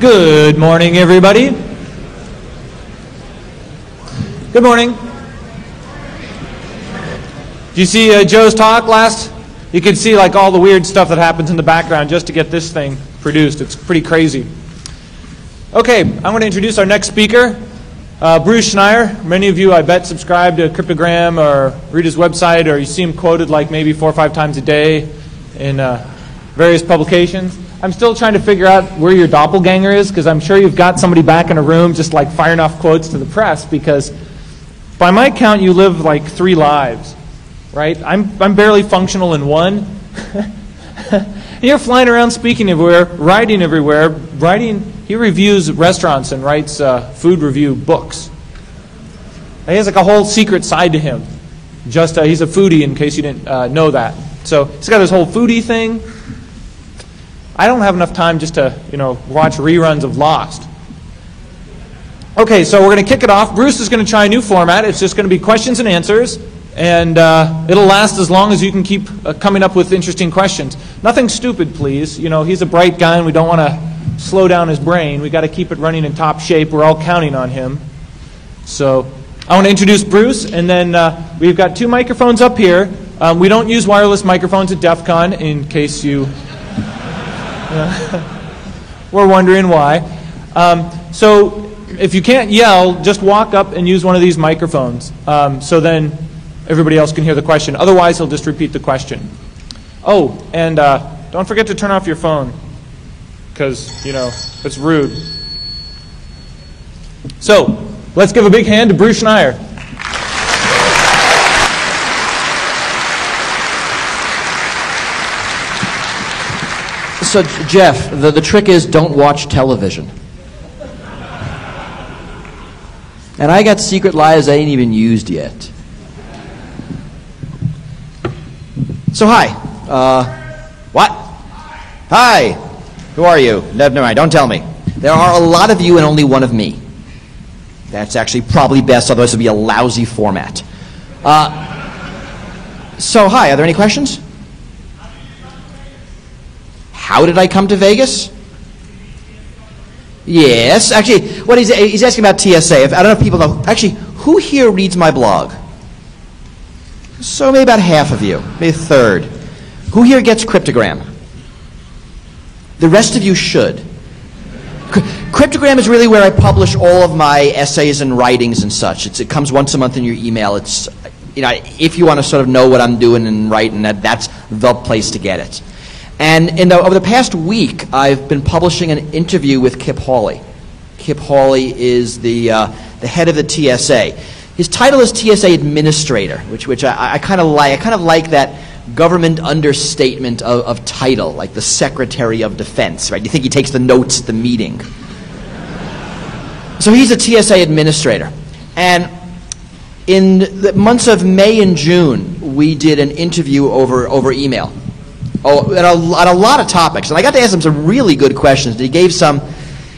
Good morning, everybody. Good morning. Did you see Joe's talk last? You could see like all the weird stuff that happens in the background just to get this thing produced. It's pretty crazy. Okay, I'm going to introduce our next speaker, Bruce Schneier. Many of you, I bet, subscribe to Cryptogram or read his website, or you see him quoted like maybe 4 or 5 times a day in various publications. I'm still trying to figure out where your doppelganger is, because I'm sure you've got somebody back in a room just like firing off quotes to the press, because by my count you live like 3 lives, right? I'm barely functional in one. You're flying around speaking everywhere, writing everywhere, he reviews restaurants and writes food review books. He has like a whole secret side to him. Just he's a foodie, in case you didn't know that. So he's got this whole foodie thing. I don't have enough time just to, watch reruns of Lost. Okay, so we're going to kick it off. Bruce is going to try a new format. It's just going to be questions and answers, and it'll last as long as you can keep coming up with interesting questions. Nothing stupid, please. He's a bright guy, and we don't want to slow down his brain. We've got to keep it running in top shape. We're all counting on him. So I want to introduce Bruce, and then we've got 2 microphones up here. We don't use wireless microphones at DEF CON, in case you we're wondering why. So if you can't yell, just walk up and use one of these microphones, so then everybody else can hear the question. Otherwise, he'll just repeat the question. Oh, and don't forget to turn off your phone, because, it's rude. So let's give a big hand to Bruce Schneier. So, Jeff, the trick is don't watch television. And I got secret lives I ain't even used yet. So, hi. What? Hi. Who are you? Never mind. Don't tell me. There are a lot of you and only one of me. That's actually probably best, otherwise it would be a lousy format. So, hi. Are there any questions? How did I come to Vegas? Yes. Actually, what he's asking about TSA. I don't know if people know. Actually, who here reads my blog? So maybe about half of you, maybe a third. Who here gets Cryptogram? The rest of you should. Cryptogram is really where I publish all of my essays and writings and such. It comes once a month in your email. It's, if you want to sort of know what I'm doing and writing, that's the place to get it. And over the past week, I've been publishing an interview with Kip Hawley. Kip Hawley is the head of the TSA. His title is TSA Administrator, which I kind of like. I kind of like that government understatement of title, like the Secretary of Defense, right? You think he takes the notes at the meeting. So he's a TSA Administrator. And in the months of May and June, we did an interview over email. On a lot of topics, and I got to ask him some really good questions. He gave some,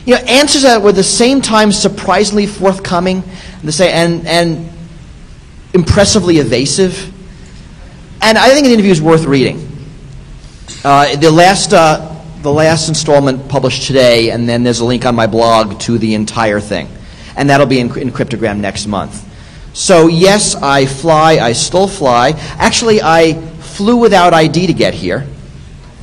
answers that were at the same time surprisingly forthcoming, and impressively evasive. And I think the interview is worth reading. The last installment published today, and then there's a link on my blog to the entire thing, and that'll be in Cryptogram next month. So yes, I fly. I still fly. Actually, I flew without ID to get here.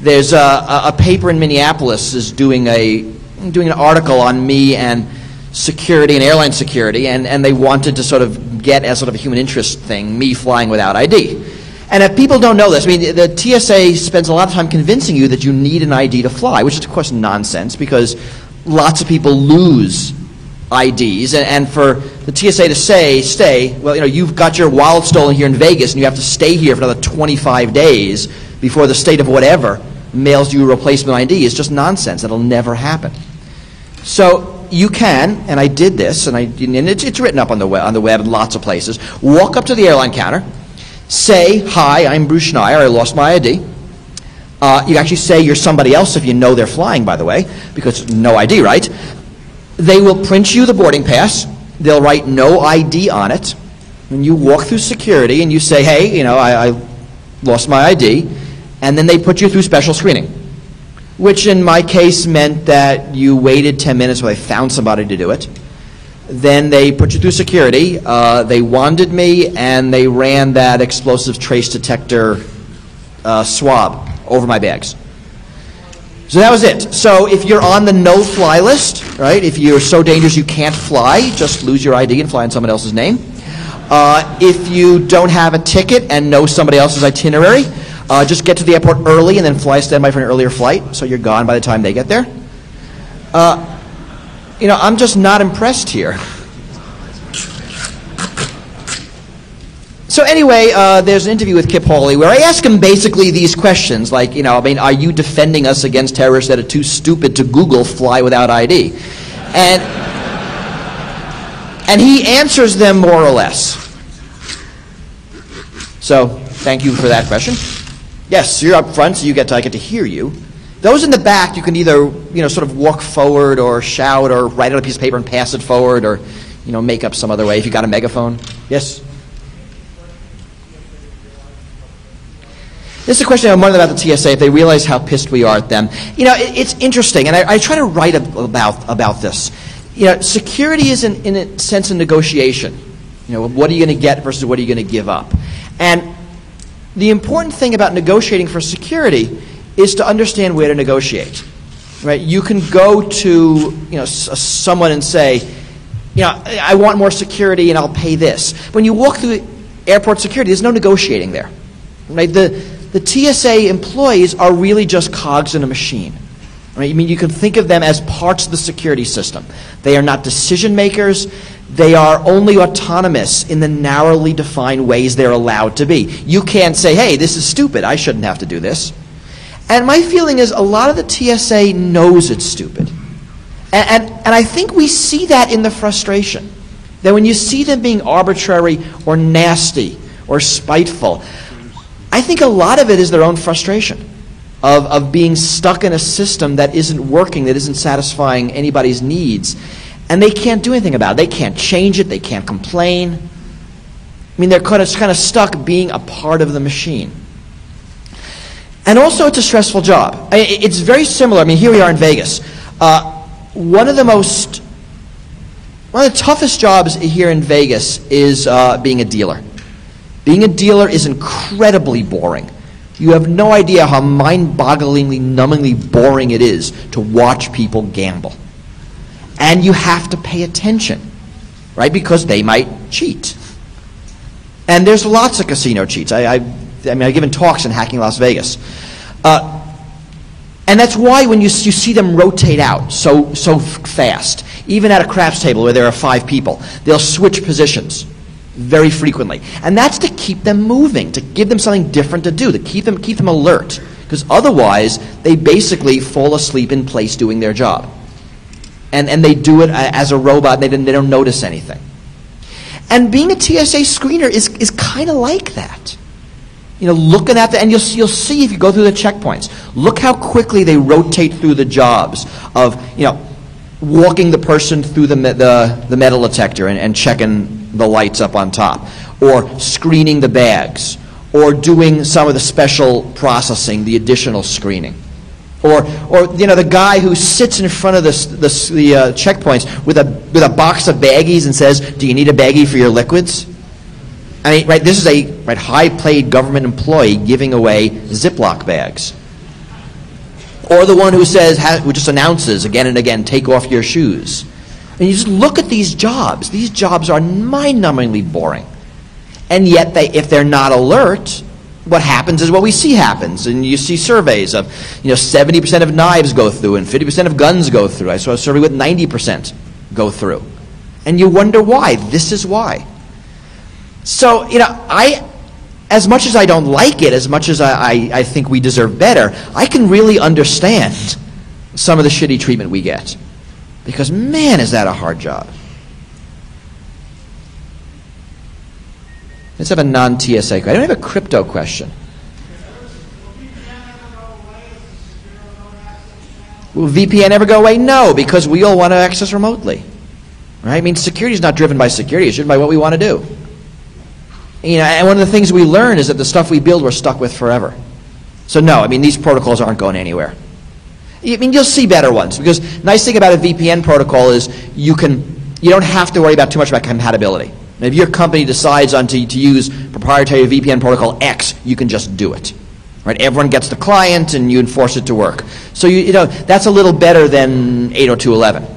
There's a paper in Minneapolis is doing an article on me and security and airline security, and they wanted to sort of get as sort of a human interest thing, me flying without ID. And if people don't know this, the TSA spends a lot of time convincing you that you need an ID to fly, which is of course nonsense, because lots of people lose IDs, and for the TSA to say, well, you've got your wallet stolen here in Vegas, and you have to stay here for another 25 days before the state of whatever mails you a replacement ID is just nonsense. That'll never happen. So you can, and I did this, and it's written up on the web in lots of places. Walk up to the airline counter, say, "Hi, I'm Bruce Schneier. I lost my ID." You actually say you're somebody else if you know they're flying, by the way, because no ID, right? They will print you the boarding pass. They'll write no ID on it. And you walk through security and you say, "Hey, I lost my ID." And then they put you through special screening. which in my case meant that you waited 10 minutes while they found somebody to do it. Then they put you through security, they wanded me, and they ran that explosive trace detector swab over my bags. So that was it. So if you're on the no-fly list, right, if you're so dangerous you can't fly, just lose your ID and fly in someone else's name. If you don't have a ticket and know somebody else's itinerary, just get to the airport early and then fly standby for an earlier flight, so you're gone by the time they get there. I'm just not impressed here. So anyway, there's an interview with Kip Hawley where I ask him basically these questions, like, are you defending us against terrorists that are too stupid to Google fly without ID? And he answers them more or less. So thank you for that question. Yes, you're up front, so I get to hear you. Those in the back, you can either sort of walk forward or shout or write on a piece of paper and pass it forward, or make up some other way if you got a megaphone. Yes. This is a question I'm wondering about the TSA, if they realize how pissed we are at them. It's interesting, and I try to write about this. Security is, in a sense, a negotiation. What are you going to get versus what are you going to give up? And the important thing about negotiating for security is to understand where to negotiate. Right? You can go to someone and say, I want more security and I'll pay this. When you walk through airport security, there's no negotiating there. Right? The TSA employees are really just cogs in a machine. Right? You can think of them as parts of the security system. They are not decision makers. They are only autonomous in the narrowly defined ways they're allowed to be. You can't say, hey, this is stupid, I shouldn't have to do this. And my feeling is a lot of the TSA knows it's stupid. And I think we see that in the frustration. That when you see them being arbitrary or nasty or spiteful, I think a lot of it is their own frustration of being stuck in a system that isn't working, that isn't satisfying anybody's needs. And they can't do anything about it. They can't change it. They can't complain. They're kind of stuck being a part of the machine. And also, it's a stressful job. It's very similar. Here we are in Vegas. One of the toughest jobs here in Vegas is being a dealer. Being a dealer is incredibly boring. You have no idea how mind-bogglingly, numbingly boring it is to watch people gamble. And you have to pay attention, right? Because they might cheat. And there's lots of casino cheats. I've given talks in Hacking Las Vegas. And that's why when you see them rotate out so fast, even at a craps table where there are 5 people, they'll switch positions very frequently. And that's to keep them moving, to give them something different to do, to keep them alert. Because otherwise, they basically fall asleep in place doing their job. And they do it as a robot, and they don't notice anything. And being a TSA screener is kind of like that. Looking at that, and you'll see if you go through the checkpoints, look how quickly they rotate through the jobs of, walking the person through the metal detector and checking the lights up on top, or screening the bags, or doing some of the special processing, the additional screening. Or the guy who sits in front of the checkpoints with a box of baggies and says, "Do you need a baggie for your liquids?" This is a high-paid government employee giving away Ziploc bags. Or the one who just announces again and again, "Take off your shoes." And you just look at these jobs. These jobs are mind-numbingly boring, and yet if they're not alert, what happens is what we see happens. And you see surveys of, 70% of knives go through and 50% of guns go through. I saw a survey with 90% go through. And you wonder why. This is why. So, as much as I don't like it, as much as I think we deserve better, I can really understand some of the shitty treatment we get. Because, man, is that a hard job. Let's have a non-TSA question. I don't have a crypto question. Will VPN ever go away? No, because we all want to access remotely. Right? Security is not driven by security. It's driven by what we want to do. And one of the things we learn is that the stuff we build we're stuck with forever. So no, these protocols aren't going anywhere. I mean, you'll see better ones, because nice thing about a VPN protocol is you don't have to worry about too much about compatibility. And if your company decides to use proprietary VPN protocol X, you can just do it. Right? Everyone gets the client, and you enforce it to work. So you know that's a little better than 802.11.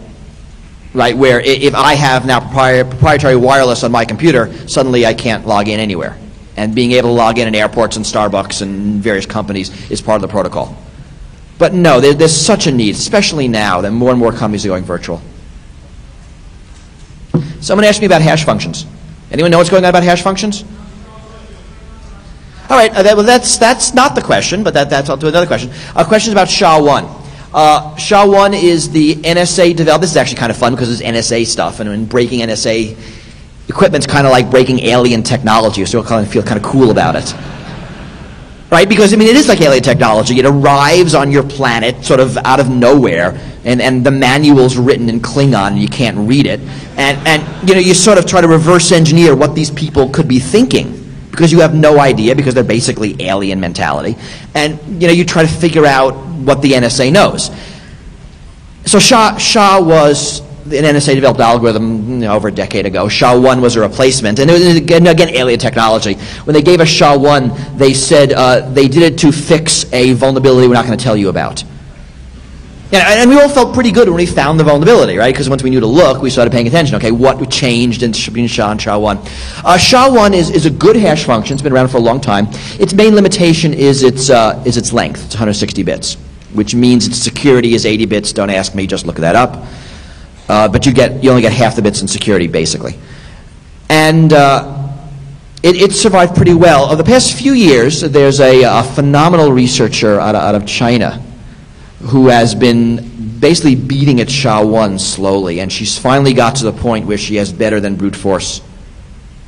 Right, where if I have now proprietary wireless on my computer, suddenly I can't log in anywhere. And being able to log in airports and Starbucks and various companies is part of the protocol. But no, there's such a need, especially now that more and more companies are going virtual. Someone asked me about hash functions. Anyone know what's going on about hash functions? All right, well that's not the question, but I'll do another question. A question is about SHA-1. SHA-1 is the NSA developed. This is actually kind of fun because it's NSA stuff, and when breaking NSA equipment's kind of like breaking alien technology, so you'll kind of feel kind of cool about it. Right? Because, I mean, it is like alien technology. It arrives on your planet sort of out of nowhere, and the manual's written in Klingon, and you can't read it. And you know, you sort of try to reverse engineer what these people could be thinking, because you have no idea, because they're basically alien mentality. And you know, you try to figure out what the NSA knows. So SHA was an NSA-developed algorithm over a decade ago. SHA-1 was a replacement, and it was, again, alien technology. When they gave us SHA-1, they said they did it to fix a vulnerability we're not going to tell you about. And we all felt pretty good when we found the vulnerability, right? Because once we knew to look, we started paying attention. Okay, what changed between SHA and SHA-1? SHA-1 is a good hash function. It's been around for a long time. Its main limitation is its length. It's 160 bits, which means its security is 80 bits. Don't ask me, just look that up. But you only get half the bits in security, basically. And it survived pretty well. Over the past few years, there's a phenomenal researcher out of China who has been basically beating at SHA-1 slowly, and she's finally got to the point where she has better than brute force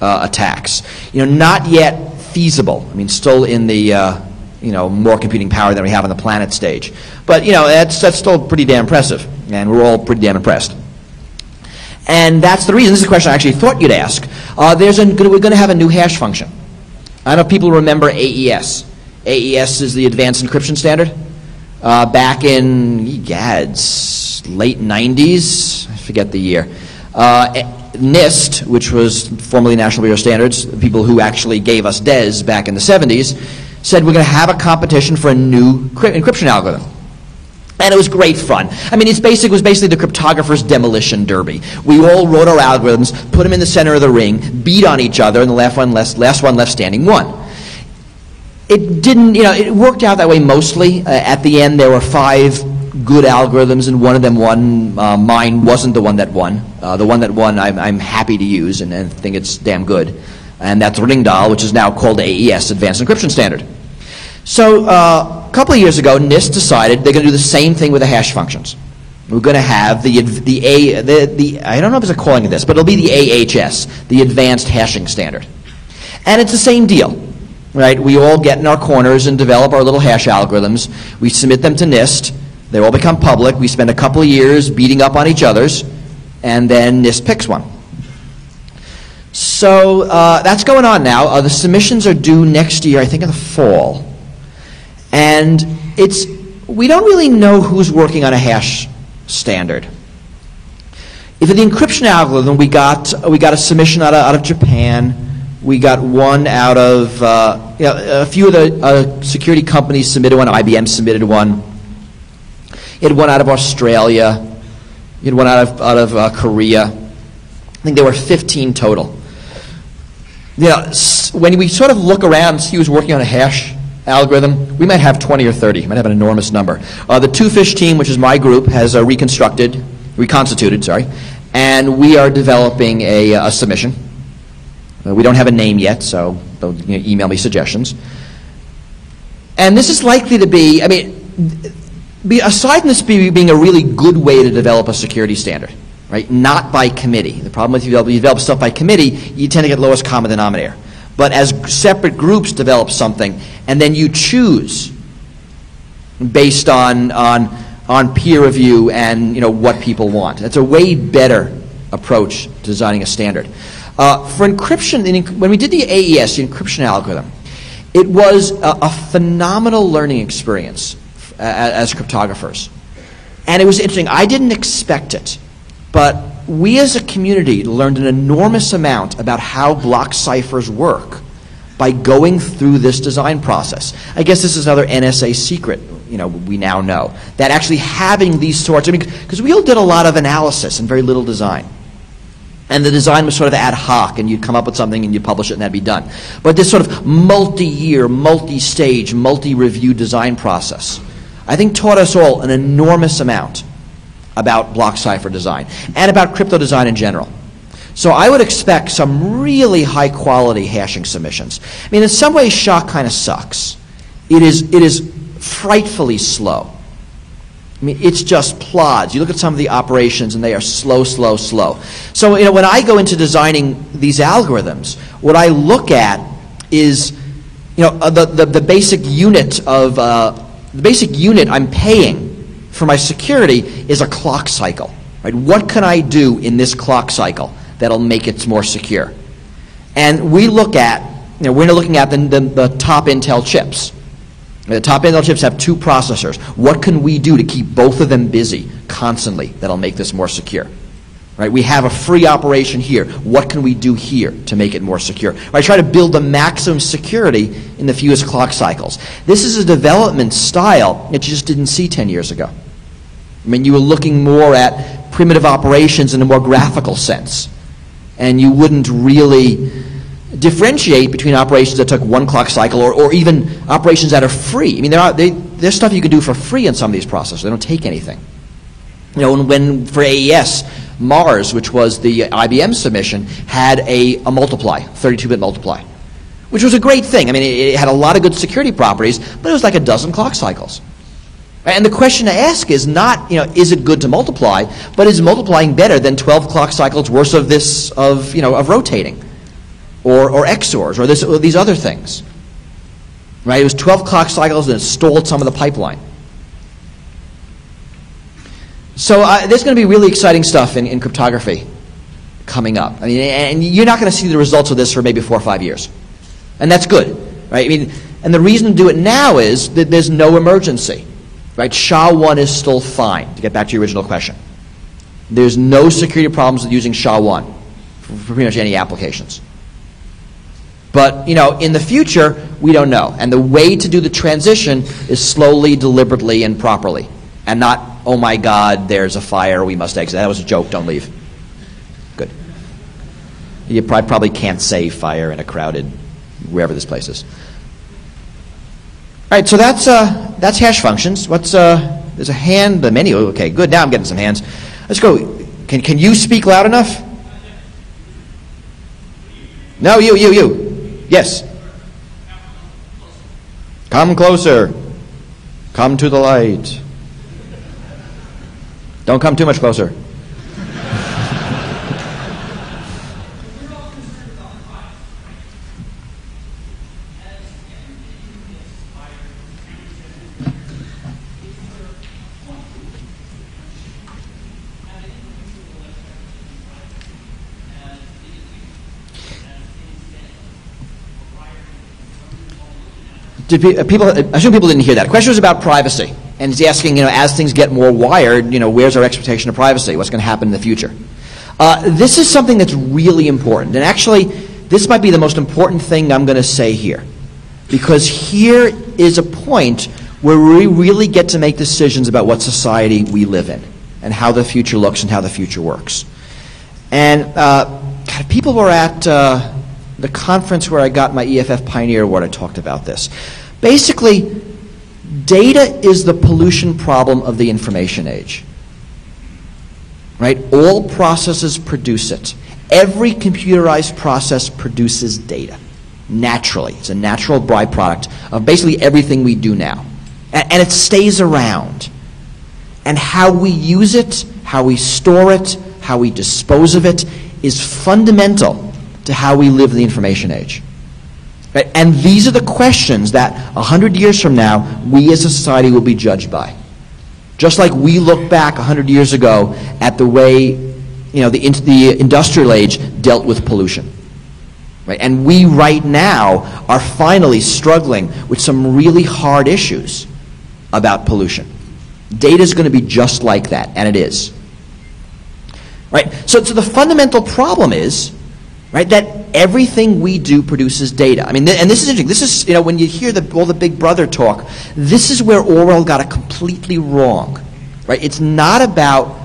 attacks. You know, not yet feasible. I mean, still in the more computing power than we have on the planet stage. But you know, that's still pretty damn impressive, and we're all pretty damn impressed. And that's the reason. This is a question I actually thought you'd ask. We're going to have a new hash function. I don't know if people remember AES. AES is the Advanced Encryption Standard. Back in, late 90s, I forget the year. NIST, which was formerly National Bureau of Standards, the people who actually gave us DES back in the 70s, said we're going to have a competition for a new encryption algorithm. And it was great fun. I mean, it was basically the cryptographer's demolition derby. We all wrote our algorithms, put them in the center of the ring, beat on each other, and the last one left standing won. It didn't, it worked out that way mostly. At the end, there were 5 good algorithms, and one of them won. Mine wasn't the one that won. The one that won, I'm happy to use, and think it's damn good. And that's Ringdahl, which is now called AES, Advanced Encryption Standard. So a couple of years ago, NIST decided they're going to do the same thing with the hash functions. We're going to have the I don't know if it's a calling of this, but it'll be the AHS, the Advanced Hashing Standard. And it's the same deal. Right, we all get in our corners and develop our little hash algorithms. We submit them to NIST. They all become public. We spend a couple of years beating up on each other's, and then NIST picks one. So that's going on now. The submissions are due next year, I think in the fall. And we don't really know who's working on a hash standard. If for the encryption algorithm, we got a submission out of Japan. We got one out of, a few of the security companies submitted one. IBM submitted one. You had one out of Australia. You had one out of Korea. I think there were 15 total. When we sort of look around and see who's working on a hash algorithm, we might have 20 or 30. We might have an enormous number. The Two Fish team, which is my group, has reconstituted, and we are developing a submission. We don't have a name yet, so don't email me suggestions. And this is likely to be, aside from this being a really good way to develop a security standard, right? Not by committee. The problem with you develop stuff by committee, you tend to get lowest common denominator. But as separate groups develop something, and then you choose based on peer review and what people want. That's a way better approach to designing a standard. For encryption, when we did the AES, the encryption algorithm, it was a phenomenal learning experience as cryptographers. And it was interesting. I didn't expect it, but we as a community learned an enormous amount about how block ciphers work by going through this design process. I guess this is another NSA secret, we now know, that actually having these sorts, because we all did a lot of analysis and very little design. And the design was sort of ad hoc, and you'd come up with something and you'd publish it and that'd be done. But this sort of multi-year, multi-stage, multi-review design process, I think taught us all an enormous amount about block cipher design and about crypto design in general. So I would expect some really high-quality hashing submissions. In some ways, SHA kind of sucks. It is frightfully slow. It's just plods. You look at some of the operations, and they are slow, slow, slow. So, when I go into designing these algorithms, what I look at is, the basic unit of the basic unit I'm paying for my security is a clock cycle. Right? What can I do in this clock cycle that'll make it more secure? And we look at, we're looking at the top Intel chips. The top Intel chips have 2 processors. What can we do to keep both of them busy constantly that'll make this more secure? Right? We have a free operation here. What can we do here to make it more secure? I try to build the maximum security in the fewest clock cycles. This is a development style that you just didn't see 10 years ago. You were looking more at primitive operations in a more graphical sense. And you wouldn't really differentiate between operations that took 1 clock cycle or even operations that are free. There's stuff you can do for free in some of these processors. They don't take anything. When for AES, Mars, which was the IBM submission, had a multiply, 32-bit multiply, which was a great thing. It had a lot of good security properties, but it was like a dozen clock cycles. And the question to ask is not, is it good to multiply, but is multiplying better than 12 clock cycles worth of rotating? Or XORs, or these other things. Right? It was 12 clock cycles and it stalled some of the pipeline. So there's going to be really exciting stuff in cryptography coming up. And you're not going to see the results of this for maybe 4 or 5 years. And that's good. Right? And the reason to do it now is that there's no emergency. Right? SHA-1 is still fine, to get back to your original question. There's no security problems with using SHA-1 for pretty much any applications. But, in the future, we don't know. And the way to do the transition is slowly, deliberately, and properly. And not, oh my God, there's a fire, we must exit. That was a joke, don't leave. Good. You probably can't say fire in a crowded, wherever this place is. All right, so that's hash functions. There's a hand, the menu. Okay, good, now I'm getting some hands. Let's go. Can you speak loud enough? No, you. Yes. Come closer. Come to the light. Don't come too much closer. I assume people didn't hear that. The question was about privacy. And he's asking, as things get more wired, where's our expectation of privacy? What's going to happen in the future? This is something that's really important. And actually, this might be the most important thing I'm going to say here. Because here is a point where we really get to make decisions about what society we live in and how the future looks and how the future works. And people were at the conference where I got my EFF Pioneer Award. I talked about this. Basically, data is the pollution problem of the information age. Right? All processes produce it. Every computerized process produces data. Naturally. It's a natural byproduct of basically everything we do now. And it stays around. And how we use it, how we store it, how we dispose of it is fundamental to how we live in the information age. Right? And these are the questions that 100 years from now, we as a society will be judged by. Just like we look back 100 years ago at the way the industrial age dealt with pollution. Right? And we right now are finally struggling with some really hard issues about pollution. Data is going to be just like that, and it is. Right? So the fundamental problem is, right, that everything we do produces data. I mean, and this is interesting. This is, when you hear all the Big Brother talk, this is where Orwell got it completely wrong. Right? It's not about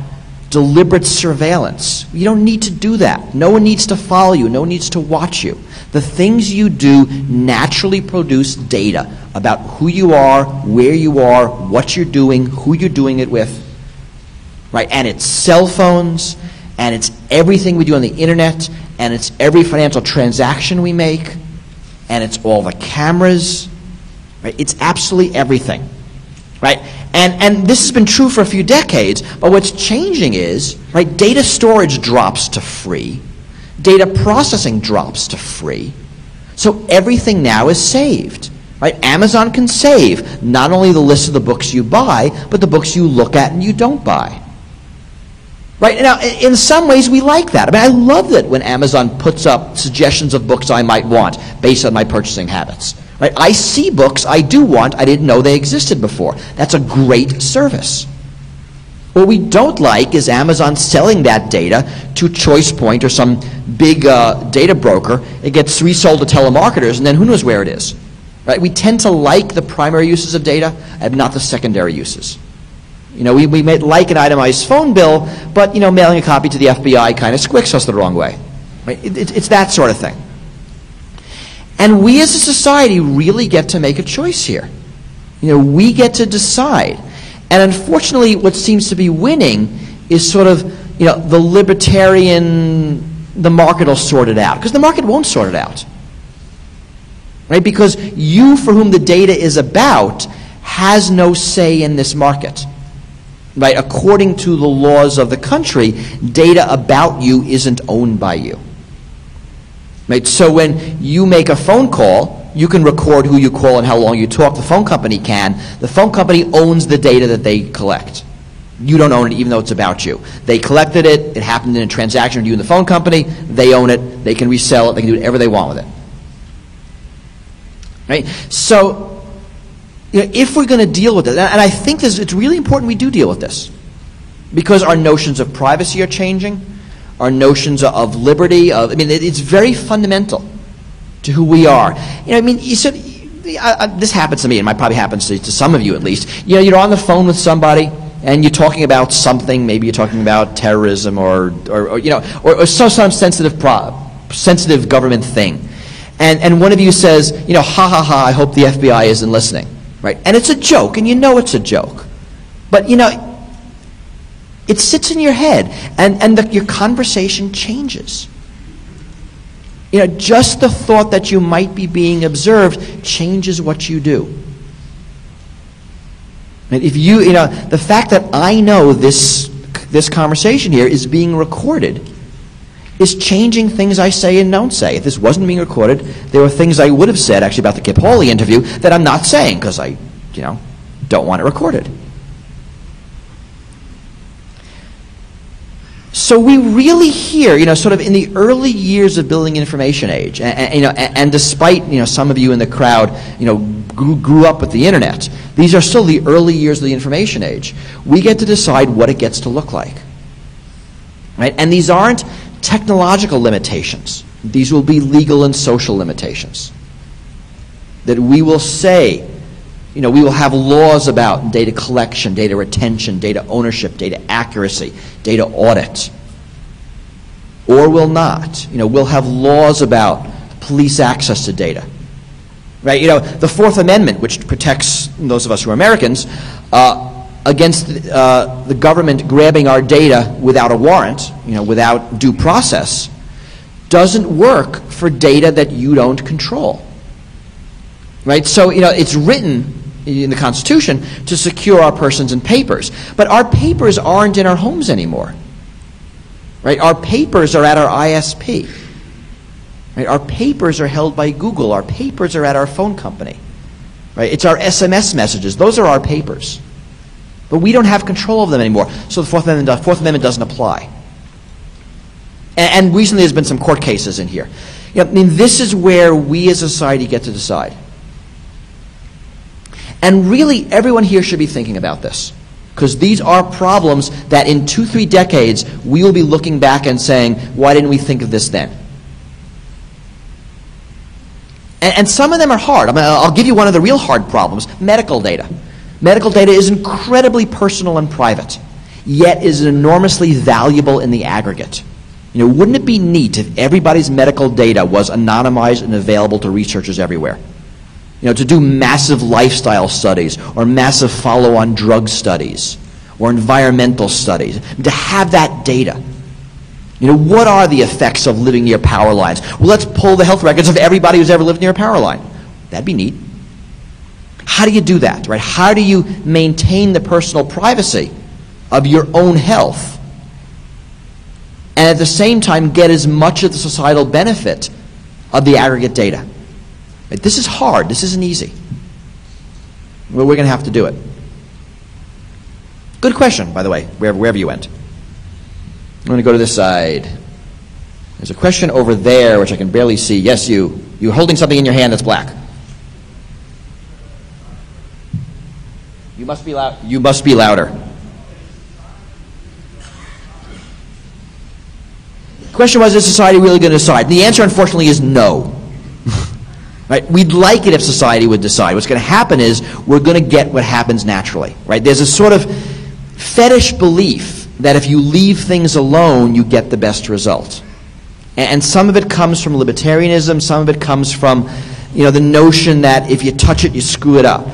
deliberate surveillance. You don't need to do that. No one needs to follow you. No one needs to watch you. The things you do naturally produce data about who you are, where you are, what you're doing, who you're doing it with. Right? And it's cell phones, and it's everything we do on the internet, and it's every financial transaction we make, and it's all the cameras. Right? It's absolutely everything. Right? And this has been true for a few decades, but what's changing is, right, data storage drops to free, data processing drops to free, so everything now is saved. Right? Amazon can save not only the list of the books you buy, but the books you look at and you don't buy. Right? Now, in some ways, we like that. I mean, I love it when Amazon puts up suggestions of books I might want based on my purchasing habits. Right? I see books I do want, I didn't know they existed before. That's a great service. What we don't like is Amazon selling that data to ChoicePoint or some big data broker. It gets resold to telemarketers, and then who knows where it is. Right? We tend to like the primary uses of data and not the secondary uses. We may like an itemized phone bill, but mailing a copy to the FBI kind of squicks us the wrong way. Right? It's that sort of thing. And we as a society really get to make a choice here. We get to decide. And unfortunately, what seems to be winning is sort of, the libertarian, the market will sort it out. Because the market won't sort it out. Right? Because you, for whom the data is about, has no say in this market. Right? According to the laws of the country, data about you isn't owned by you. Right? So when you make a phone call, you can record who you call and how long you talk. The phone company can. The phone company owns the data that they collect. You don't own it even though it's about you. They collected it. It happened in a transaction with you and the phone company. They own it. They can resell it. They can do whatever they want with it. Right? So if we're going to deal with it, and I think it's really important we do deal with this, because our notions of privacy are changing. Our notions of liberty, it's very fundamental to who we are. You said, this happens to me, and it probably happens to some of you at least. You're on the phone with somebody, and you're talking about something. Maybe you're talking about terrorism or some sensitive government thing. And one of you says, ha ha ha, I hope the FBI isn't listening. Right? And it's a joke, and it's a joke. But it sits in your head, and your conversation changes. Just the thought that you might be being observed changes what you do. And if the fact that I know this conversation here is being recorded is changing things I say and don't say. If this wasn't being recorded, there were things I would have said actually about the Kip Hawley interview that I'm not saying because I, don't want it recorded. So we really hear, sort of in the early years of building information age, and despite, some of you in the crowd, grew up with the internet, these are still the early years of the information age. We get to decide what it gets to look like. Right? And these aren't technological limitations. These will be legal and social limitations. That we will say, we will have laws about data collection, data retention, data ownership, data accuracy, data audit. Or will not. We'll have laws about police access to data. Right? The Fourth Amendment, which protects those of us who are Americans against the government grabbing our data without a warrant, without due process, doesn't work for data that you don't control. Right? So, it's written in the Constitution to secure our persons and papers. But our papers aren't in our homes anymore. Right? Our papers are at our ISP. Right? Our papers are held by Google. Our papers are at our phone company. Right? It's our SMS messages. Those are our papers. But we don't have control of them anymore. So the Fourth Amendment doesn't apply. And recently there's been some court cases in here. This is where we as a society get to decide. And really, everyone here should be thinking about this. Because these are problems that in 2-3 decades, we will be looking back and saying, why didn't we think of this then? And some of them are hard. I'll give you one of the real hard problems, medical data. Medical data is incredibly personal and private, yet is enormously valuable in the aggregate. Wouldn't it be neat if everybody's medical data was anonymized and available to researchers everywhere? To do massive lifestyle studies or massive follow-on drug studies or environmental studies, to have that data. What are the effects of living near power lines? Well, let's pull the health records of everybody who's ever lived near a power line. That'd be neat. How do you do that, right? How do you maintain the personal privacy of your own health and at the same time get as much of the societal benefit of the aggregate data? This is hard. This isn't easy. Well, we're going to have to do it. Good question, by the way, wherever you went. I'm going to go to this side. There's a question over there, which I can barely see. Yes, you. You're holding something in your hand that's black. You must be loud. You must be louder. The question was, is society really going to decide? And the answer, unfortunately, is no. Right? We'd like it if society would decide. What's going to happen is we're going to get what happens naturally. Right? There's a sort of fetish belief that if you leave things alone, you get the best result. And some of it comes from libertarianism. Some of it comes from, the notion that if you touch it, you screw it up.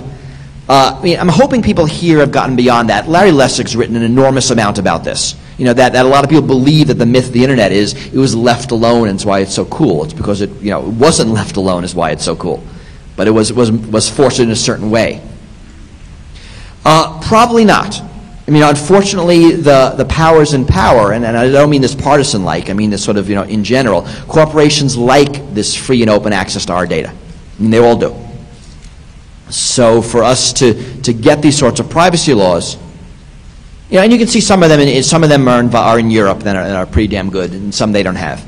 I'm hoping people here have gotten beyond that. Larry Lessig's written an enormous amount about this. That a lot of people believe that the myth of the internet is it was left alone and it's why it's so cool. It's because it wasn't left alone is why it's so cool. But it was forced in a certain way. Probably not. Unfortunately, the powers in power, and I don't mean this partisan-like, I mean this sort of, in general, corporations like this free and open access to our data. They all do. So for us to get these sorts of privacy laws, and you can see some of them are in Europe and are pretty damn good, and some they don't have.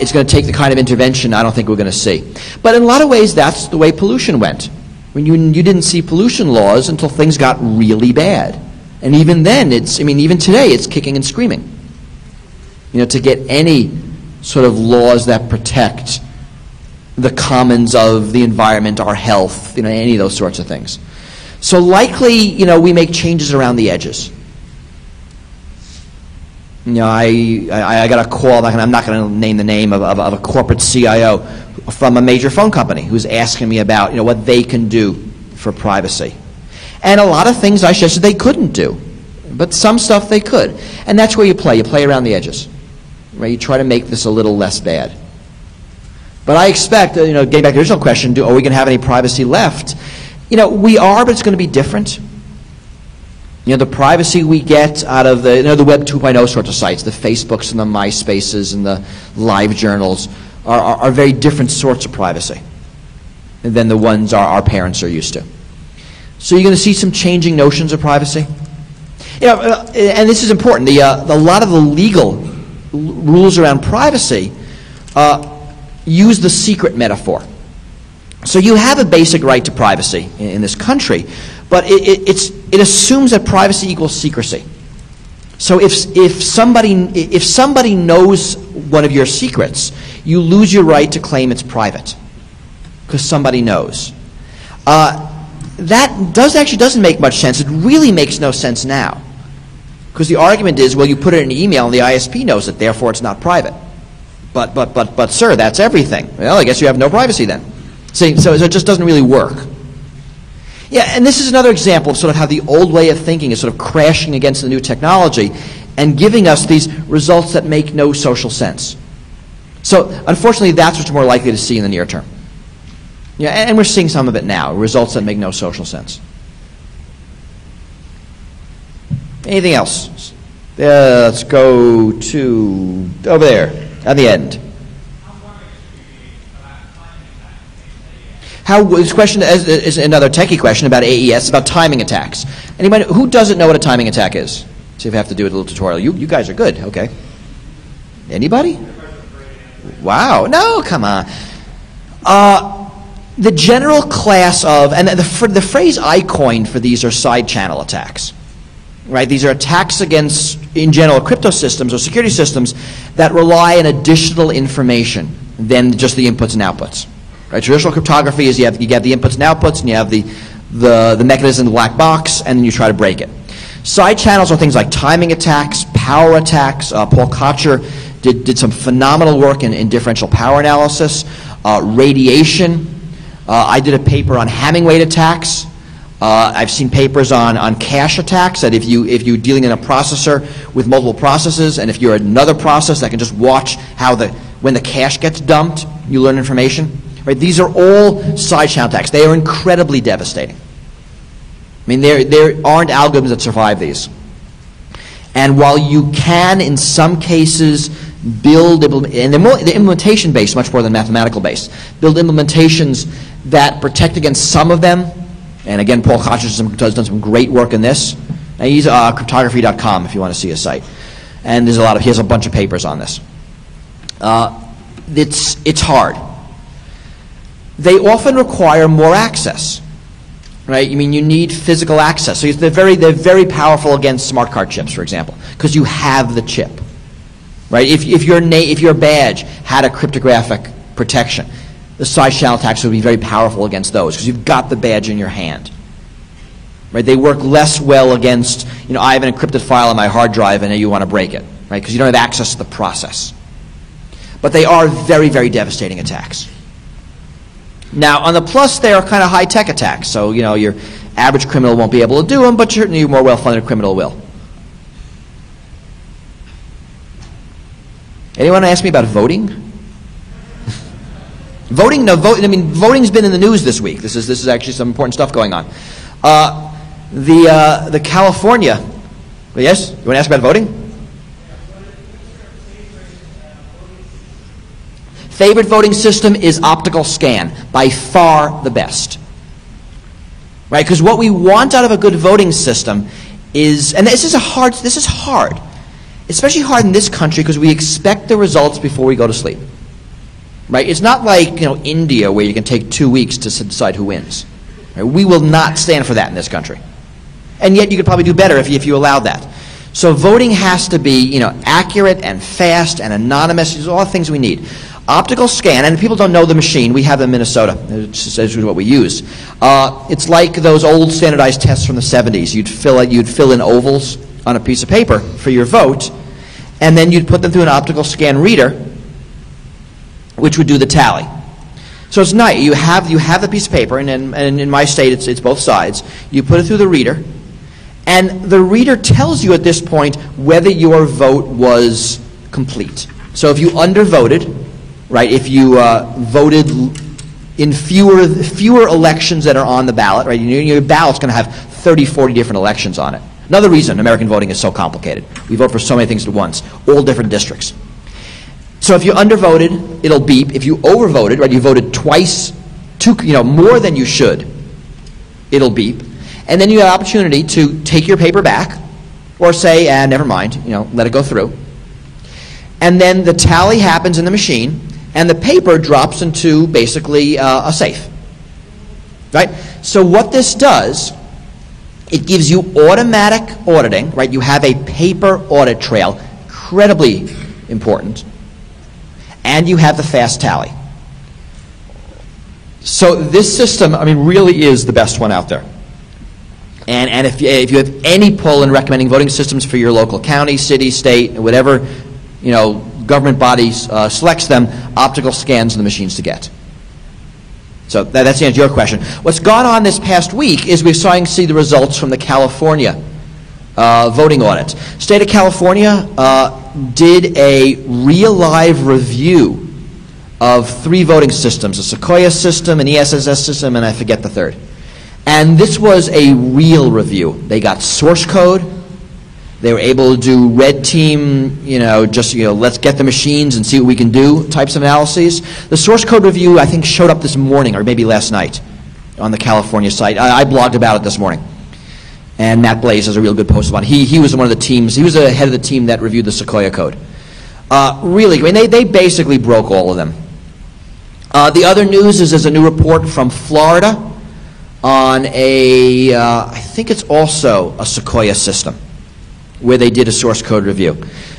It's going to take the kind of intervention I don't think we're going to see. But in a lot of ways, that's the way pollution went. When you didn't see pollution laws until things got really bad. And even then, even today, it's kicking and screaming. To get any sort of laws that protect the commons of the environment, our health, any of those sorts of things. So likely, we make changes around the edges. I got a call, I'm not going to name the name of a corporate CIO from a major phone company who's asking me about, what they can do for privacy. And a lot of things I suggested they couldn't do, but some stuff they could. And that's where you play around the edges. Right? You try to make this a little less bad. But I expect, getting back to the original question, are we going to have any privacy left? We are, but it's going to be different. The privacy we get out of the Web 2.0 sorts of sites, the Facebooks and the MySpaces and the live journals, are very different sorts of privacy than the ones our parents are used to. So you're going to see some changing notions of privacy. And this is important. A lot of the legal rules around privacy use the secret metaphor. So you have a basic right to privacy in this country, but it assumes that privacy equals secrecy. So if somebody knows one of your secrets, you lose your right to claim it's private because somebody knows. That doesn't make much sense. It really makes no sense now. Because the argument is, well, you put it in an email and the ISP knows it, therefore it's not private. But sir, that's everything. Well, I guess you have no privacy then. See, so it just doesn't really work. Yeah, and this is another example of sort of how the old way of thinking is sort of crashing against the new technology and giving us these results that make no social sense. So, unfortunately, that's what you're more likely to see in the near term. Yeah, and we're seeing some of it now, results that make no social sense. Anything else? Let's go to over there, at the end. This question is another techie question about AES, about timing attacks. Anybody who doesn't know what a timing attack is? See if I have to do a little tutorial. You guys are good, okay. Anybody? Wow, no, come on. The general class of, and the phrase I coined for these are side channel attacks. right? These are attacks against, in general, crypto systems or security systems that rely on additional information than just the inputs and outputs. Right? Traditional cryptography is you have the inputs and outputs, and you have the mechanism in the black box, and then you try to break it. Side channels are things like timing attacks, power attacks. Paul Kocher did some phenomenal work in differential power analysis, radiation. I did a paper on Hamming weight attacks. I've seen papers on cache attacks, that if you're dealing in a processor with multiple processes, and if you're another process that can just watch how when the cache gets dumped, you learn information. Right? These are all side channel attacks. They are incredibly devastating. I mean, there aren't algorithms that survive these. And while you can, in some cases, build, and they're implementation-based much more than mathematical-based, build implementations that protect against some of them. And again, Paul Kocher has done some great work in this. And he's cryptography.com if you want to see his site. And he has a bunch of papers on this. It's hard. They often require more access. Right? I mean, you need physical access. So they're very powerful against smart card chips, for example, because you have the chip. Right? If your badge had a cryptographic protection, the side channel attacks would be very powerful against those because you've got the badge in your hand. Right? They work less well against, I have an encrypted file on my hard drive and you want to break it, right? Because you don't have access to the process. But they are very, very devastating attacks. Now, on the plus, they are kind of high-tech attacks. So, your average criminal won't be able to do them, but certainly your more well-funded criminal will. Anyone ask me about voting? Voting? No, voting's been in the news this week. This is actually some important stuff going on. The California. Yes? You want to ask about voting? Favorite voting system is optical scan, by far the best. Right? Because what we want out of a good voting system is, and this is hard, especially hard in this country because we expect the results before we go to sleep. Right? It's not like India where you can take 2 weeks to decide who wins. Right? We will not stand for that in this country. And yet you could probably do better if you allowed that. So voting has to be accurate and fast and anonymous. These are all the things we need. Optical scan, and people don't know the machine. We have them in Minnesota. This is what we use. It's like those old standardized tests from the 70s. You'd fill in ovals on a piece of paper for your vote, and then you'd put them through an optical scan reader, which would do the tally. So it's nice. You have the piece of paper, and in my state, it's both sides. You put it through the reader, and the reader tells you at this point whether your vote was complete. So if you undervoted, right, if you voted in fewer elections that are on the ballot, right, your ballot's going to have 30, 40 different elections on it. Another reason American voting is so complicated. We vote for so many things at once, all different districts. So if you undervoted, it'll beep. If you overvoted, right, you voted twice, more than you should, it'll beep. And then you have an opportunity to take your paper back or say, never mind, let it go through. And then the tally happens in the machine, and the paper drops into basically a safe. Right? So what this does, it gives you automatic auditing, right? You have a paper audit trail, incredibly important, and you have the fast tally. So this system, really is the best one out there. And if you have any pull in recommending voting systems for your local county, city, state, whatever, government bodies selects them, optical scans are the machines to get. So that's the answer to your question. What's gone on this past week is we're starting to see the results from the California voting audit. State of California did a real-live review of 3 voting systems, a Sequoia system, an ESSS system, and I forget the third. And this was a real review. They got source code. They were able to do red team, let's get the machines and see what we can do types of analyses. The source code review, I think, showed up this morning or maybe last night on the California site. I blogged about it this morning. And Matt Blaze has a real good post about it. He was one of the teams. He was the head of the team that reviewed the Sequoia code. Really, they basically broke all of them. The other news is there's a new report from Florida on I think it's also a Sequoia system. where they did a source code review.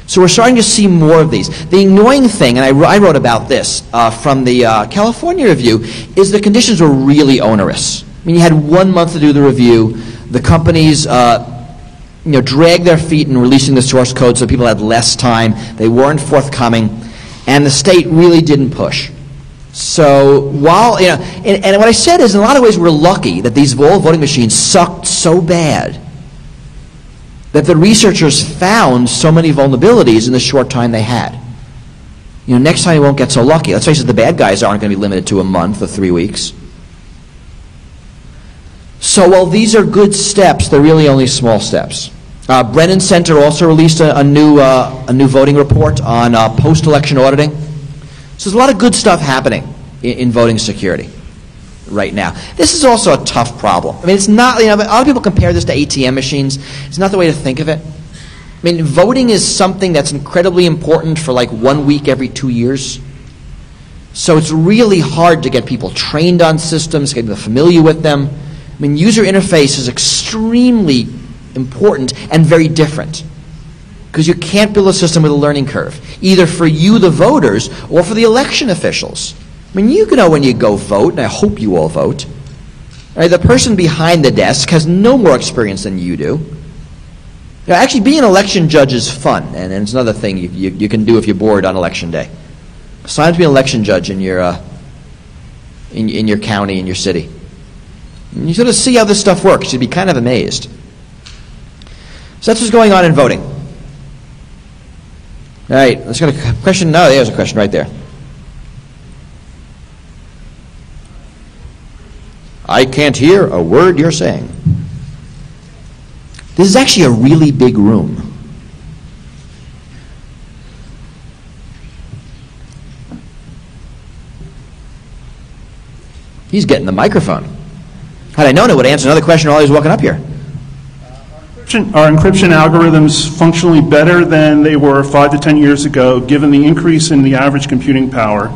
So we're starting to see more of these. The annoying thing, and I wrote about this from the California review, is the conditions were really onerous. I mean, you had 1 month to do the review. The companies dragged their feet in releasing the source code so people had less time. They weren't forthcoming. And the state really didn't push. So while, and what I said is in a lot of ways we're lucky that these voting machines sucked so bad that the researchers found so many vulnerabilities in the short time they had. Next time you won't get so lucky. Let's face it, the bad guys aren't going to be limited to a month or 3 weeks. So while these are good steps, they're really only small steps. Brennan Center also released a new voting report on post-election auditing. So there's a lot of good stuff happening in voting security right now. This is also a tough problem. I mean, it's not, a lot of people compare this to ATM machines. It's not the way to think of it. I mean, voting is something that's incredibly important for like 1 week every 2 years. So it's really hard to get people trained on systems, get them familiar with them. I mean, user interface is extremely important and very different because you can't build a system with a learning curve, either for you, the voters, or for the election officials. I mean, you know when you go vote, and I hope you all vote. Right? The person behind the desk has no more experience than you do. Actually, being an election judge is fun, and it's another thing you can do if you're bored on election day. Sign up to be an election judge in your county, in your city. And you sort of see how this stuff works. You'd be kind of amazed. So that's what's going on in voting. All right, let's go to a question. No, there's a question right there. I can't hear a word you're saying. This is actually a really big room. He's getting the microphone. Had I known it, would answer another question while he was walking up here. Are encryption algorithms functionally better than they were 5 to 10 years ago, given the increase in the average computing power?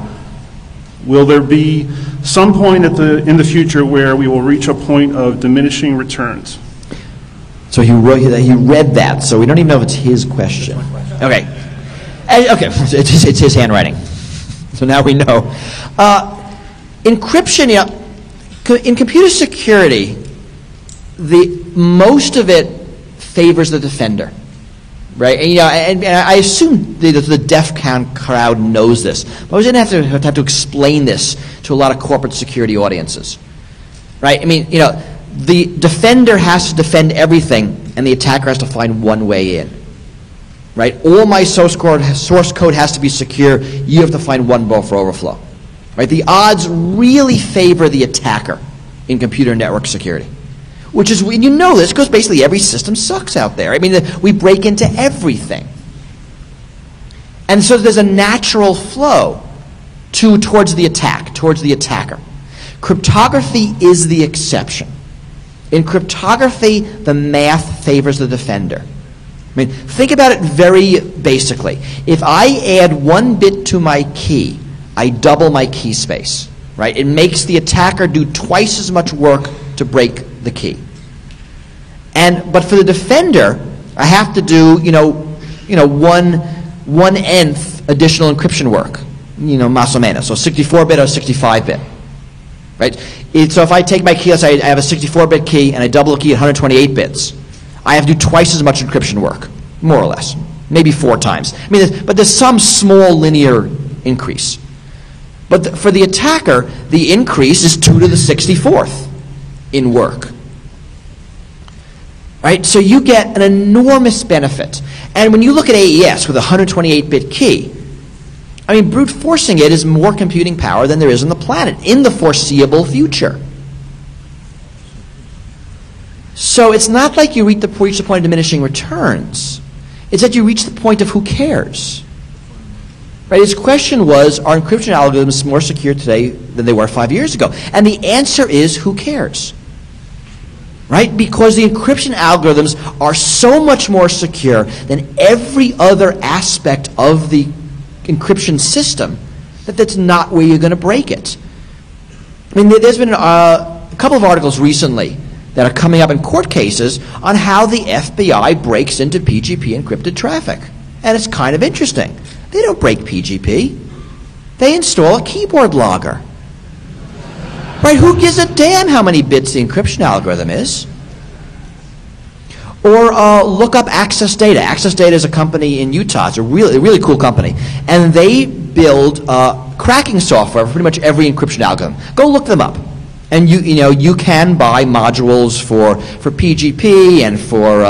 Will there be some point in the future where we will reach a point of diminishing returns? So he read that, so we don't even know if it's his question. Okay. Okay, it's his handwriting. So now we know. Encryption, in computer security, most of it favors the defender, right? And I assume the DEF CON crowd knows this. But I was going to have to explain this to a lot of corporate security audiences, right? I mean, the defender has to defend everything, and the attacker has to find one way in, right? All my source code has to be secure. You have to find one buffer overflow, right? The odds really favor the attacker in computer network security. Which is, and this, because basically every system sucks out there. I mean, we break into everything. And so there's a natural flow towards the attack, towards the attacker. Cryptography is the exception. In cryptography, the math favors the defender. I mean, think about it very basically. If I add 1 bit to my key, I double my key space, right? It makes the attacker do twice as much work to break the key. But for the defender, I have to do 1/nth additional encryption work, más o menos, so 64-bit or 65-bit, right? So if I take my key, let's say I have a 64-bit key and I double the key at 128 bits, I have to do twice as much encryption work, more or less, maybe 4 times. I mean, but there's some small linear increase. But for the attacker, the increase is 2 to the 64th in work. Right? So you get an enormous benefit. And when you look at AES with a 128-bit key, I mean, brute forcing it is more computing power than there is on the planet in the foreseeable future. So it's not like you reach the point of diminishing returns. It's that you reach the point of who cares. Right? His question was, are encryption algorithms more secure today than they were 5 years ago? And the answer is, who cares? Right? Because the encryption algorithms are so much more secure than every other aspect of the encryption system that's not where you're going to break it. I mean, there's been a couple of articles recently that are coming up in court cases on how the FBI breaks into PGP encrypted traffic. And it's kind of interesting. They don't break PGP. They install a keyboard logger. Right? Who gives a damn how many bits the encryption algorithm is? Or look up Access Data. Access Data is a company in Utah. It's a really cool company. And they build cracking software for pretty much every encryption algorithm. Go look them up. And you can buy modules for PGP and for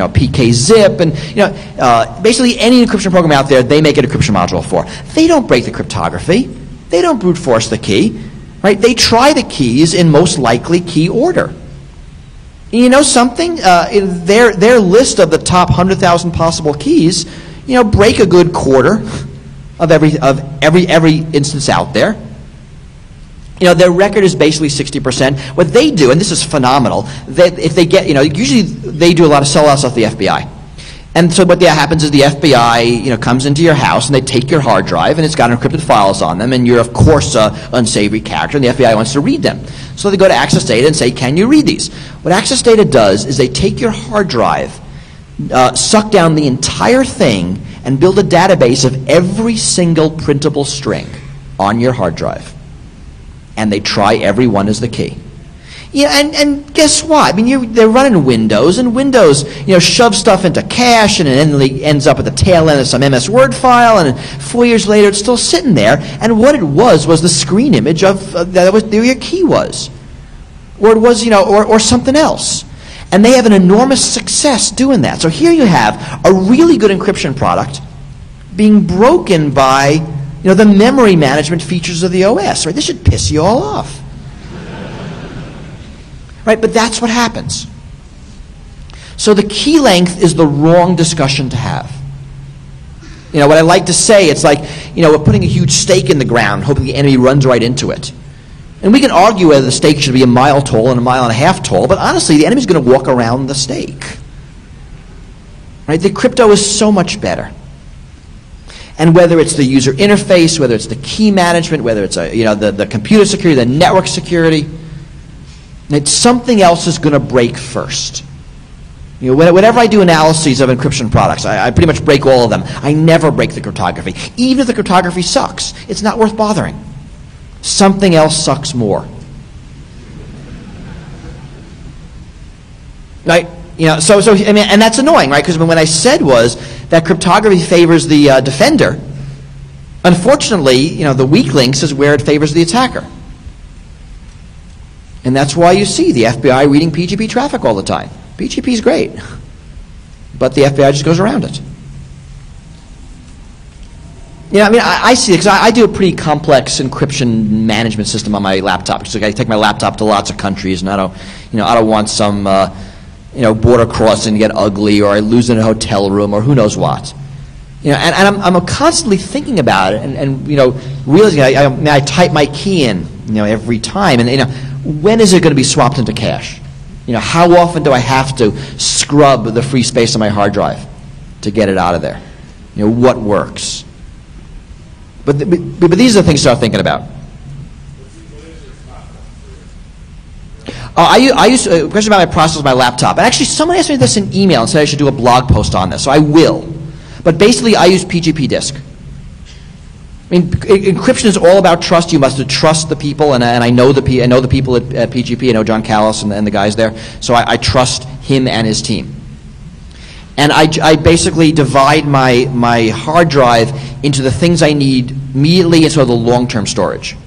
PKZip and basically any encryption program out there, they make an encryption module for. They don't break the cryptography. They don't brute force the key. Right? They try the keys in most likely key order. You know something? In their list of the top 100,000 possible keys, break a good quarter of every instance out there. Their record is basically 60%. What they do, and this is phenomenal, that if they get, usually they do a lot of sellouts off the FBI. And so what happens is the FBI, comes into your house and they take your hard drive and it's got encrypted files on them and you're of course an unsavory character and the FBI wants to read them. So they go to Access Data and say, can you read these? What Access Data does is they take your hard drive, suck down the entire thing and build a database of every single printable string on your hard drive. And they try every one as the key. And guess what? I mean, they're running Windows, and Windows, shoves stuff into cache, and it ends up at the tail end of some MS Word file, and 4 years later, it's still sitting there. And what it was the screen image of that was where your key was, or it was, or something else. And they have an enormous success doing that. So here you have a really good encryption product being broken by, the memory management features of the OS. Right? This should piss you all off. Right, but that's what happens. So the key length is the wrong discussion to have. What I like to say, it's like, we're putting a huge stake in the ground, hoping the enemy runs right into it. And we can argue whether the stake should be a mile tall and a mile and a half tall, but honestly, the enemy's going to walk around the stake. Right? The crypto is so much better. And whether it's the user interface, whether it's the key management, whether it's the computer security, the network security, something else is going to break first. Whenever I do analyses of encryption products, I pretty much break all of them. I never break the cryptography. Even if the cryptography sucks, it's not worth bothering. Something else sucks more. Right? And that's annoying, right? Because what I said was that cryptography favors the defender. Unfortunately, the weak links is where it favors the attacker. And that's why you see the FBI reading PGP traffic all the time. PGP is great, but the FBI just goes around it. I see it because I do a pretty complex encryption management system on my laptop. So I take my laptop to lots of countries, and I don't want some border crossing to get ugly, or I lose in a hotel room, or who knows what. And I'm constantly thinking about it, and realizing I type my key in, every time, and when is it going to be swapped into cache? How often do I have to scrub the free space on my hard drive to get it out of there? What works? But these are the things to start thinking about. I used a question about my process with my laptop. And actually, someone asked me this in email and said I should do a blog post on this, so I will. But basically, I use PGP disk. Encryption is all about trust. You must trust the people, and I know the people at PGP. I know John Callis and the guys there, so I trust him and his team. And I basically divide my hard drive into the things I need immediately and sort of the long-term storage.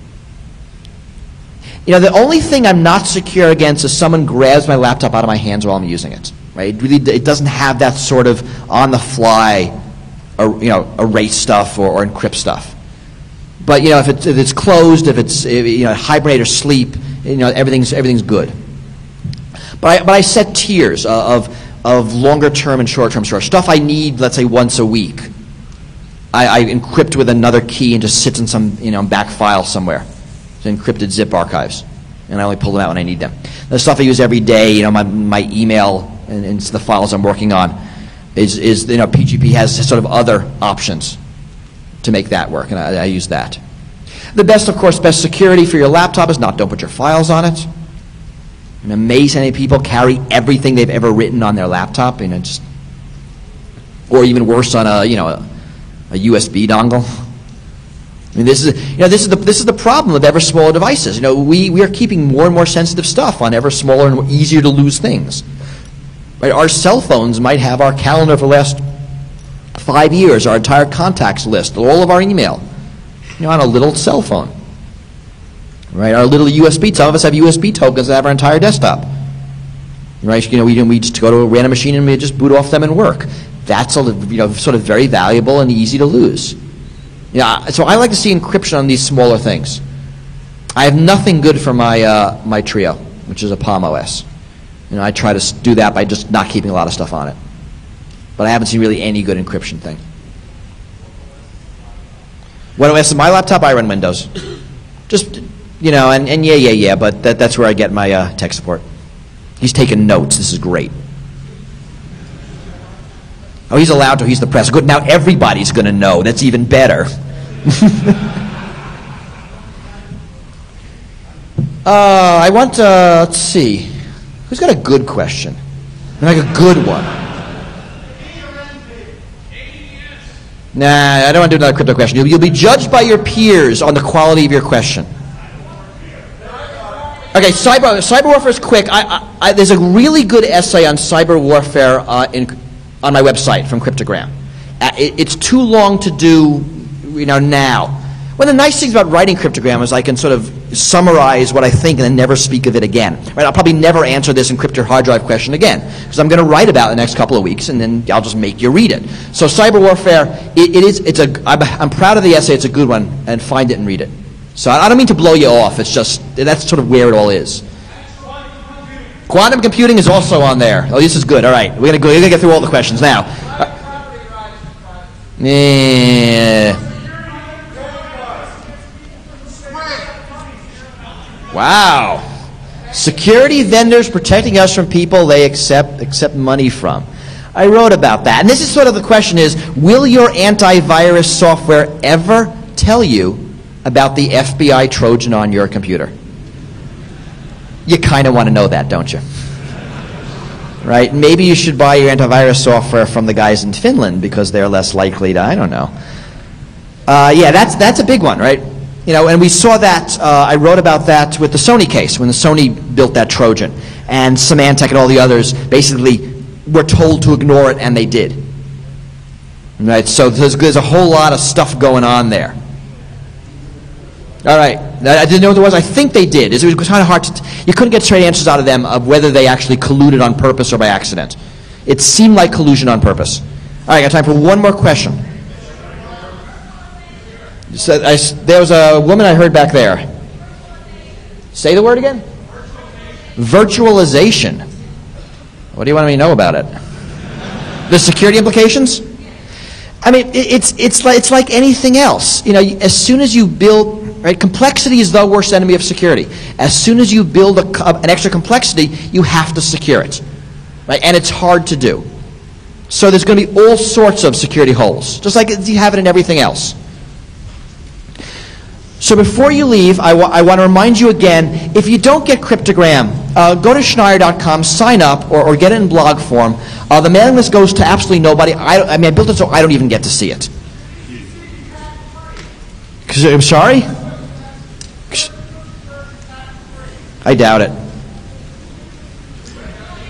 The only thing I'm not secure against is someone grabs my laptop out of my hands while I'm using it. Right? It doesn't have that sort of on-the-fly, erase stuff or encrypt stuff. But if it's closed, if it's hibernate or sleep, everything's good. But I set tiers of longer term and short term storage. Stuff I need, let's say once a week, I encrypt with another key and just sits in some back file somewhere. It's encrypted zip archives, and I only pull them out when I need them. The stuff I use every day, my email and the files I'm working on, is PGP has sort of other options to make that work, and I use that. The best security for your laptop is don't put your files on it. I'm amazed how many people carry everything they've ever written on their laptop, or even worse, on a USB dongle. I mean, this is the problem of ever smaller devices. We are keeping more and more sensitive stuff on ever smaller and easier to lose things. Right? Our cell phones might have our calendar for the last 5 years, our entire contacts list, all of our email, on a little cell phone. Right? Our little USB. Some of us have USB tokens that have our entire desktop. Right? We just go to a random machine and we just boot off them and work. That's sort of very valuable and easy to lose. So I like to see encryption on these smaller things. I have nothing good for my my Trio, which is a Palm OS. I try to do that by just not keeping a lot of stuff on it. But I haven't seen really any good encryption thing. What OS is my laptop? I run Windows. Just, but that's where I get my tech support. He's taking notes. This is great. Oh, he's allowed to. He's the press. Good. Now everybody's going to know. That's even better. I want to, let's see. Who's got a good question? Like a good one. Nah, I don't want to do another crypto question. You'll be judged by your peers on the quality of your question. Okay, cyber warfare is quick. There's a really good essay on cyber warfare on my website from Cryptogram. It's too long to do, now. One of the nice things about writing Cryptogram is I can sort of summarize what I think and then never speak of it again. Right? I'll probably never answer this encrypted hard drive question again because I'm going to write about it the next couple of weeks and then I'll just make you read it. So cyber warfare, I'm proud of the essay. It's a good one, and find it and read it. So I don't mean to blow you off. It's just that's sort of where it all is. Quantum computing is also on there. Oh, this is good. All right, we're gonna get through all the questions now. Wow. Security vendors protecting us from people they accept money from. I wrote about that. And this is sort of the question is, will your antivirus software ever tell you about the FBI Trojan on your computer? You kind of want to know that, don't you? Right? Maybe you should buy your antivirus software from the guys in Finland because they're less likely to, I don't know. Yeah, that's a big one, right? And we saw that, I wrote about that with the Sony case, when the Sony built that Trojan. And Symantec and all the others basically were told to ignore it, and they did. Right? So there's a whole lot of stuff going on there. All right. I didn't know what there was. I think they did. It was kind of hard you couldn't get straight answers out of them of whether they actually colluded on purpose or by accident. It seemed like collusion on purpose. All right, I got time for one more question. So there was a woman I heard back there. Say the word again? Virtualization. What do you want me to know about it? The security implications? I mean, it's like anything else. As soon as you build, right, complexity is the worst enemy of security. As soon as you build an extra complexity, you have to secure it, right? And it's hard to do. So there's going to be all sorts of security holes, just like you have it in everything else. So before you leave, I want to remind you again, if you don't get Cryptogram, go to Schneier.com, sign up, or get it in blog form. The mailing list goes to absolutely nobody. I built it so I don't even get to see it. I'm sorry? I doubt it.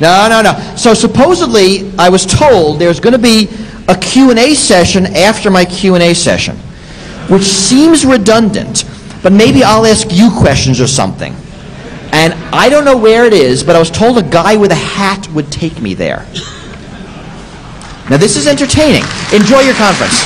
No. So supposedly, I was told there's going to be a Q&A session after my Q&A session, which seems redundant, but maybe I'll ask you questions or something. And I don't know where it is, but I was told a guy with a hat would take me there. Now this is entertaining. Enjoy your conference.